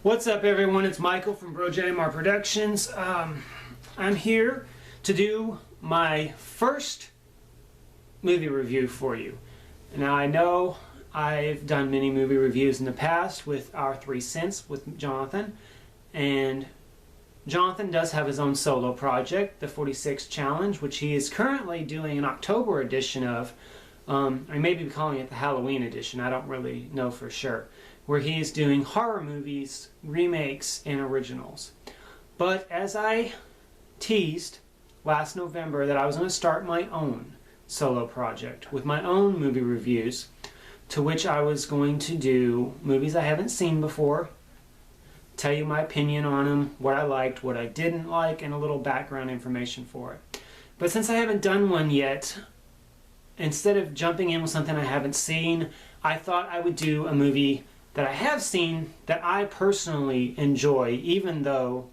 What's up, everyone? It's Michael from MMR Productions. I'm here to do my first movie review for you. Now, I know I've done many movie reviews in the past with Our 3 Cents with Jonathan, and Jonathan does have his own solo project, the 46 Challenge, which he is currently doing an October edition of. I may be calling it the Halloween edition, I don't really know for sure, where he is doing horror movies, remakes, and originals. But as I teased last November that I was going to start my own solo project with my own movie reviews, to which I was going to do movies I haven't seen before, tell you my opinion on them, what I liked, what I didn't like, and a little background information for it. But since I haven't done one yet, instead of jumping in with something I haven't seen, I thought I would do a movie that I have seen that I personally enjoy, even though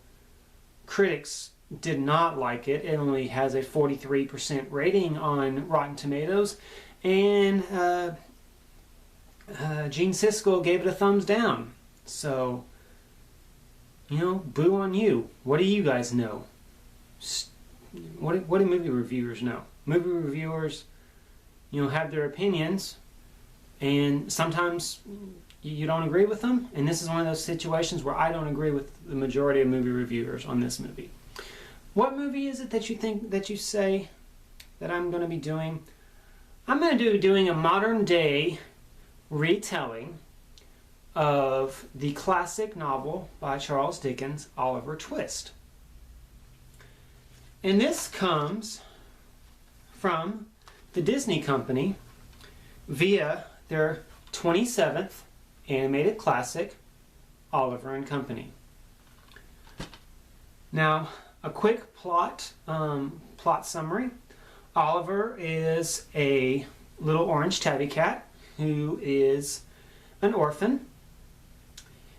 critics did not like it. It only has a 43% rating on Rotten Tomatoes, and Gene Siskel gave it a thumbs down. So, you know, boo on you. What do you guys know? What do movie reviewers know? Movie reviewers, you know, have their opinions, and sometimes you don't agree with them, and this is one of those situations where I don't agree with the majority of movie reviewers on this movie. What movie is it that you say that I'm going to be doing? I'm going to be doing a modern day retelling of the classic novel by Charles Dickens, Oliver Twist. And this comes from the Disney Company via their 27th animated classic, Oliver and Company. Now, a quick plot summary. Oliver is a little orange tabby cat who is an orphan.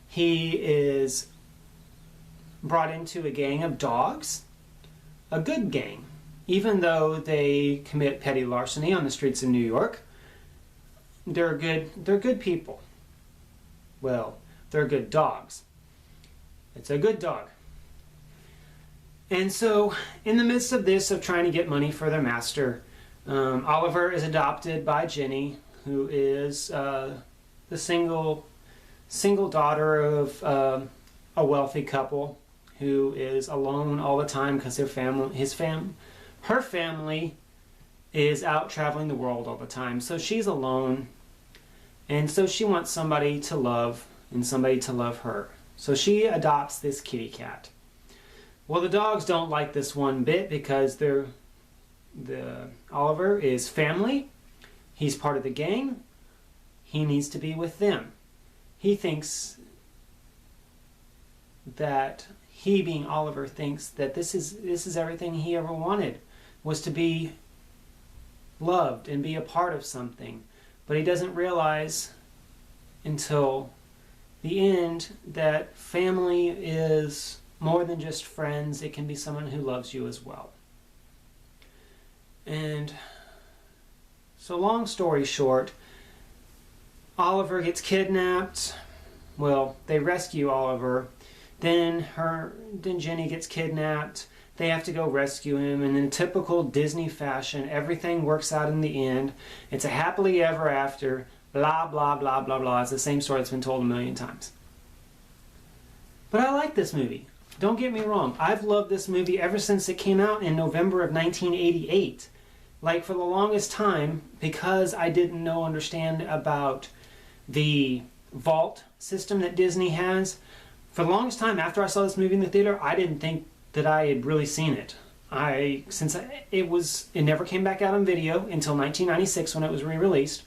He is brought into a gang of dogs, a good gang, even though they commit petty larceny on the streets of New York. They're good people. Well, they're good dogs. It's a good dog. And so, in the midst of this, of trying to get money for their master, Oliver is adopted by Jenny, who is the single daughter of a wealthy couple who is alone all the time because her family is out traveling the world all the time. So she's alone, and so she wants somebody to love and somebody to love her. So she adopts this kitty cat. Well, the dogs don't like this one bit because Oliver is family. He's part of the gang. He needs to be with them. He thinks that he, being Oliver, thinks that this is everything he ever wanted, was to be loved and be a part of something. But he doesn't realize until the end that family is more than just friends. It can be someone who loves you as well. And so, long story short, Oliver gets kidnapped. Well, they rescue Oliver. Then Jenny gets kidnapped. They have to go rescue him, and in typical Disney fashion, everything works out in the end. It's a happily ever after, blah, blah, blah, blah, blah. It's the same story that's been told a million times. But I like this movie. Don't get me wrong. I've loved this movie ever since it came out in November of 1988. Like, for the longest time, because I didn't understand about the vault system that Disney has, for the longest time after I saw this movie in the theater, I didn't think that I had really seen it. It never came back out on video until 1996 when it was re-released.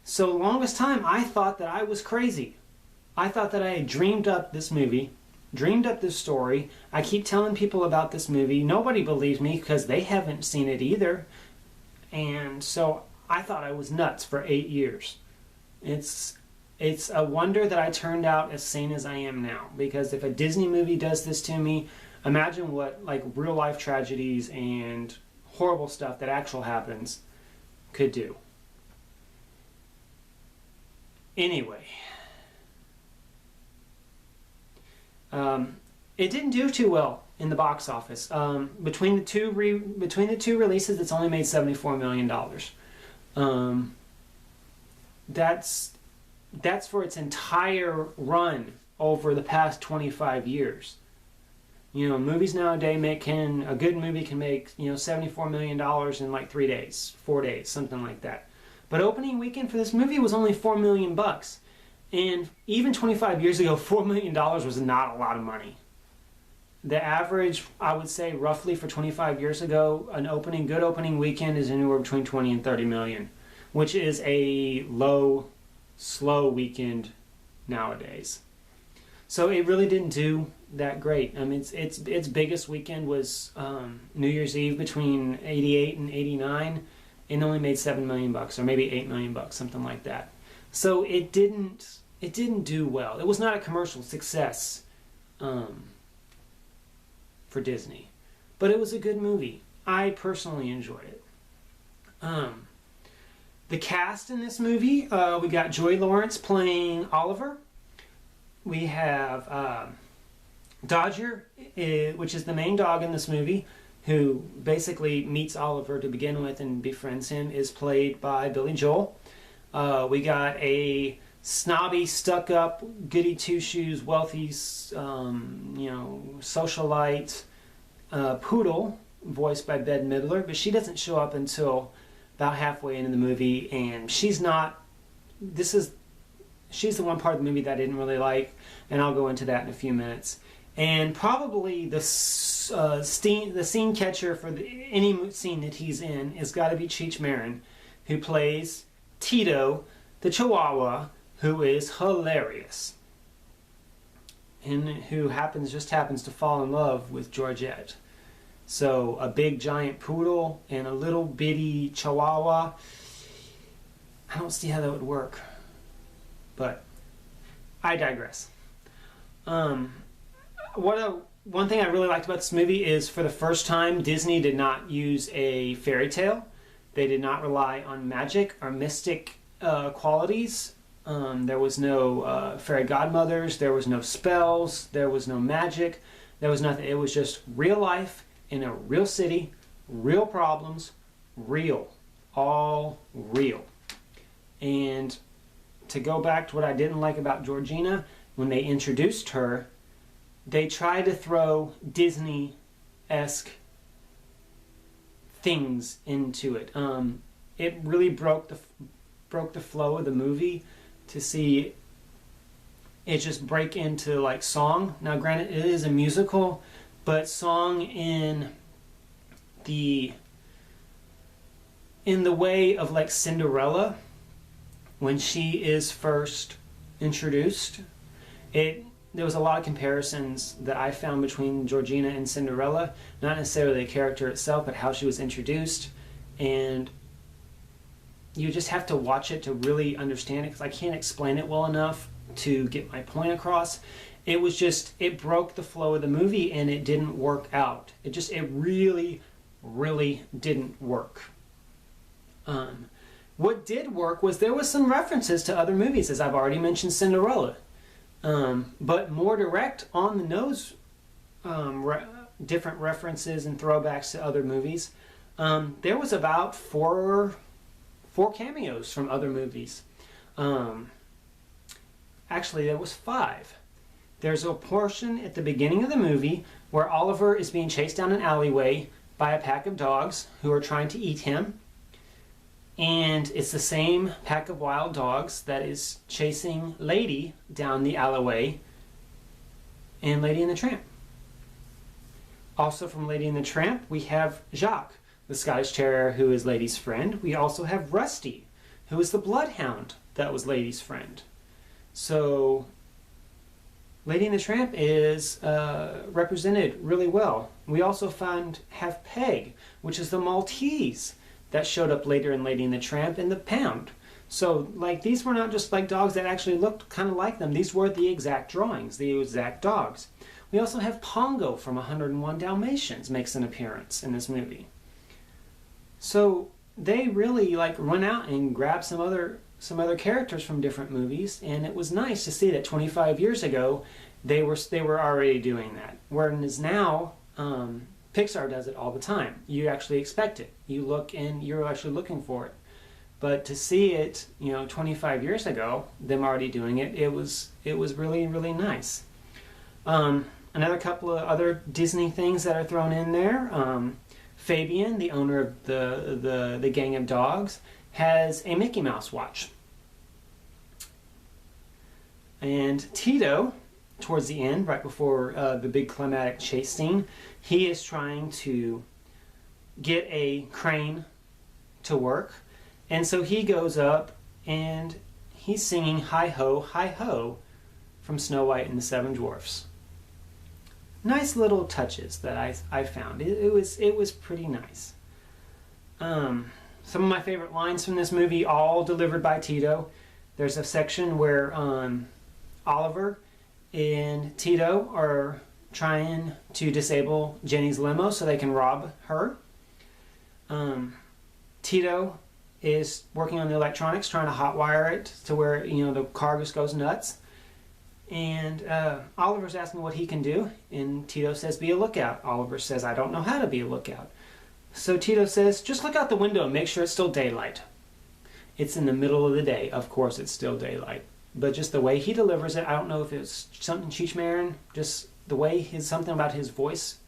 So the longest time I thought that I was crazy. I thought that I had dreamed up this movie, dreamed up this story. I keep telling people about this movie. Nobody believes me because they haven't seen it either. And so I thought I was nuts for 8 years. It's a wonder that I turned out as sane as I am now, because if a Disney movie does this to me, imagine what real life tragedies and horrible stuff that actually happens could do. Anyway, It didn't do too well in the box office. Between the two releases, it's only made $74 million. That's for its entire run over the past 25 years. You know, movies nowadays a good movie can make, you know, $74 million in like 3 days, 4 days, something like that. But opening weekend for this movie was only $4 million. And even 25 years ago, $4 million was not a lot of money. The average, I would say, roughly for 25 years ago, good opening weekend is anywhere between 20 and 30 million, which is a low, slow weekend nowadays. So it really didn't do that great. I mean, its biggest weekend was New Year's Eve between '88 and '89, and only made $7 million, or maybe $8 million, something like that. So it didn't do well. It was not a commercial success for Disney, but it was a good movie. I personally enjoyed it. The cast in this movie, we got Joy Lawrence playing Oliver. We have Dodger, which is the main dog in this movie, who basically meets Oliver to begin with and befriends him, is played by Billy Joel. We got a snobby, stuck-up, goody two-shoes, wealthy, socialite poodle, voiced by Bette Midler, but she doesn't show up until about halfway into the movie, and she's the one part of the movie that I didn't really like, and I'll go into that in a few minutes. And probably the scene catcher for any scene that he's in has got to be Cheech Marin, who plays Tito, the Chihuahua, who is hilarious, and who just happens to fall in love with Georgette. So a big giant poodle and a little bitty Chihuahua. I don't see how that would work, but I digress. One thing I really liked about this movie is, for the first time, Disney did not use a fairy tale. They did not rely on magic or mystic qualities. There was no fairy godmothers, there was no spells, there was no magic, there was nothing. It was just real life in a real city, real problems, all real. And to go back to what I didn't like about Georgina, when they introduced her, they tried to throw Disney-esque things into it. It really broke the flow of the movie to see it just break into like song. Now, granted, it is a musical, but song in the way of like Cinderella, when she is first introduced, there was a lot of comparisons that I found between Georgina and Cinderella, not necessarily the character itself, but how she was introduced. And you just have to watch it to really understand it, because I can't explain it well enough to get my point across. It broke the flow of the movie, and it didn't work out. It really, really didn't work. What did work was there was some references to other movies, as I've already mentioned Cinderella. But more direct, on the nose, different references and throwbacks to other movies. There was about four cameos from other movies. Actually, there was 5. There's a portion at the beginning of the movie where Oliver is being chased down an alleyway by a pack of dogs who are trying to eat him. And it's the same pack of wild dogs that is chasing Lady down the alleyway in Lady and the Tramp. Also from Lady and the Tramp, we have Jacques, the Scottish Terrier, who is Lady's friend. We also have Rusty, who is the bloodhound that was Lady's friend. So Lady and the Tramp is represented really well. We also have Peg, which is the Maltese that showed up later in Lady and the Tramp in the Pound. So like, these were not just like dogs that actually looked kind of like them. These were the exact drawings, the exact dogs. We also have Pongo from 101 Dalmatians makes an appearance in this movie. So they really like run out and grab some other characters from different movies, and it was nice to see that 25 years ago they were already doing that. Whereas now, Pixar does it all the time. You actually expect it. You look and you're actually looking for it. But to see it, 25 years ago, them already doing it, it was really, really nice. Another couple of other Disney things that are thrown in there. Fabian, the owner of the gang of dogs, has a Mickey Mouse watch. And Tito, towards the end, right before the big climatic chase scene, he is trying to get a crane to work. And so he goes up and he's singing Hi Ho from Snow White and the Seven Dwarfs. Nice little touches that I found. It was pretty nice. Some of my favorite lines from this movie, all delivered by Tito. There's a section where Oliver and Tito are trying to disable Jenny's limo so they can rob her. Tito is working on the electronics, trying to hotwire it to where the car just goes nuts. And Oliver's asking what he can do, and Tito says, "Be a lookout." Oliver says, "I don't know how to be a lookout." So Tito says, "Just look out the window and make sure it's still daylight." It's in the middle of the day. Of course it's still daylight. But just the way he delivers it, I don't know if it's something Cheech Marin, just the way something about his voice.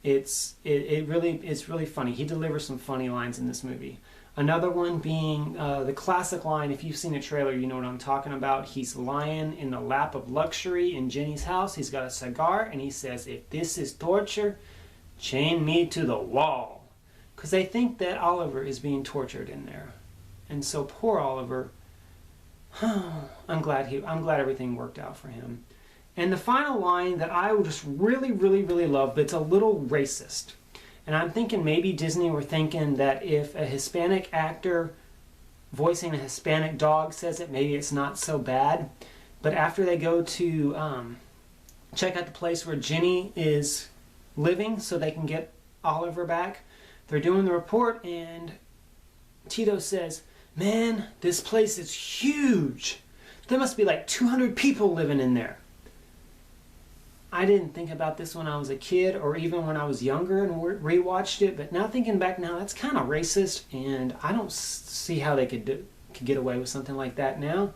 It's really funny. He delivers some funny lines in this movie. Another one being the classic line, if you've seen a trailer, you know what I'm talking about. He's lying in the lap of luxury in Jenny's house. He's got a cigar, and he says, "If this is torture, chain me to the wall." Because they think that Oliver is being tortured in there. And so poor Oliver, I'm glad everything worked out for him. And the final line that I just really, really, really love, but it's a little racist. And I'm thinking maybe Disney were thinking that if a Hispanic actor voicing a Hispanic dog says it, maybe it's not so bad. But after they go to check out the place where Jenny is living so they can get Oliver back, they're doing the report, and Tito says, "Man, this place is huge. There must be like 200 people living in there." I didn't think about this when I was a kid or even when I was younger and rewatched it, but now thinking back now, that's kind of racist, and I don't see how they could get away with something like that now,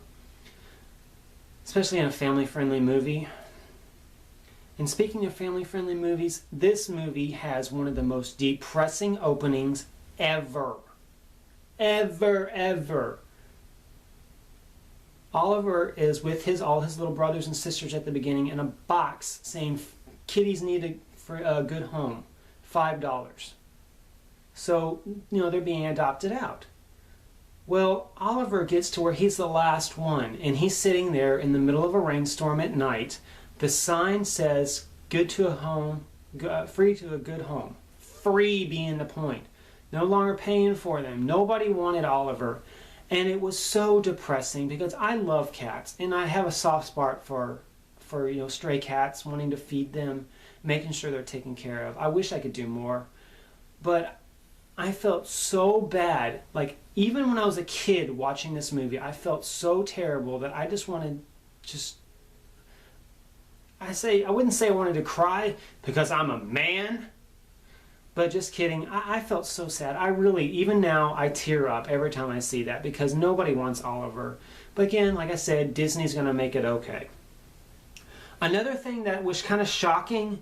especially in a family-friendly movie. And speaking of family-friendly movies, this movie has one of the most depressing openings ever. Ever. Oliver is with all his little brothers and sisters at the beginning in a box saying, "Kitties need a good home, $5. So, they're being adopted out. Well, Oliver gets to where he's the last one, and he's sitting there in the middle of a rainstorm at night. The sign says, "Good to a home, free to a good home." Free being the point. No longer paying for them. Nobody wanted Oliver. And it was so depressing because I love cats and I have a soft spot for stray cats, wanting to feed them, making sure they're taken care of. I wish I could do more. But I felt so bad. Like, even when I was a kid watching this movie, I felt so terrible that I just wanted I wouldn't say I wanted to cry because I'm a man. But just kidding, I felt so sad. I really, even now, I tear up every time I see that because nobody wants Oliver. But again, like I said, Disney's going to make it okay. Another thing that was kind of shocking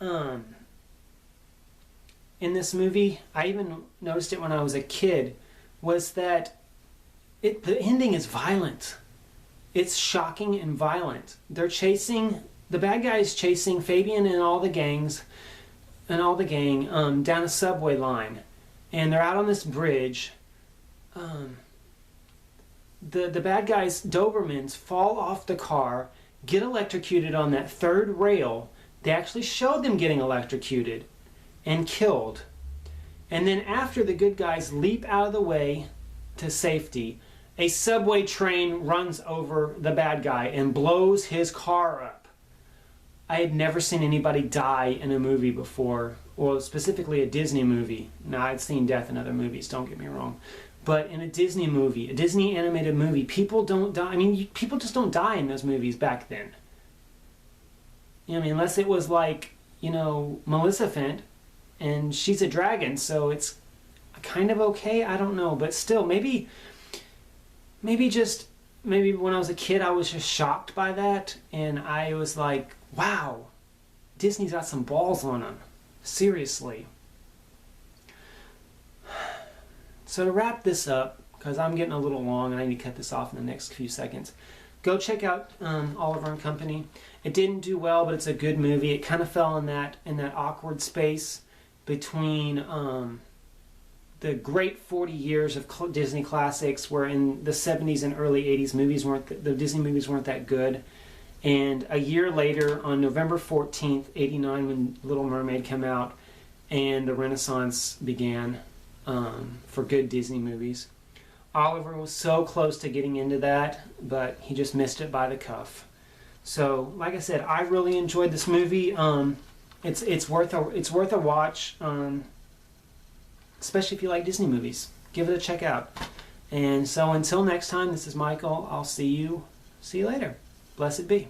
in this movie, I even noticed it when I was a kid, was that the ending is violent. It's shocking and violent. The bad guys chasing Fabian and all the gang down a subway line, and they're out on this bridge. The bad guys, Dobermans, fall off the car, get electrocuted on that third rail. They actually showed them getting electrocuted and killed. And then after the good guys leap out of the way to safety, a subway train runs over the bad guy and blows his car up. I had never seen anybody die in a movie before, or specifically a Disney movie. Now, I'd seen death in other movies, don't get me wrong. But in a Disney movie, a Disney animated movie, people don't die. I mean, people just don't die in those movies back then. I mean, unless it was like, you know, Maleficent, and she's a dragon, so it's kind of okay. I don't know, but still, maybe when I was a kid, I was just shocked by that, and I was like, wow, Disney's got some balls on them. Seriously. So to wrap this up, because I'm getting a little long and I need to cut this off in the next few seconds, go check out Oliver and Company. It didn't do well, but it's a good movie. It kind of fell in that awkward space between the great 40 years of Disney classics, where in the 70s and early 80s the Disney movies weren't that good. And a year later, on November 14th, 89, when Little Mermaid came out, and the Renaissance began for good Disney movies. Oliver was so close to getting into that, but he just missed it by the cuff. So, like I said, I really enjoyed this movie. It's worth a watch, especially if you like Disney movies. Give it a check out. And so until next time, this is Michael. I'll see you later. Blessed be.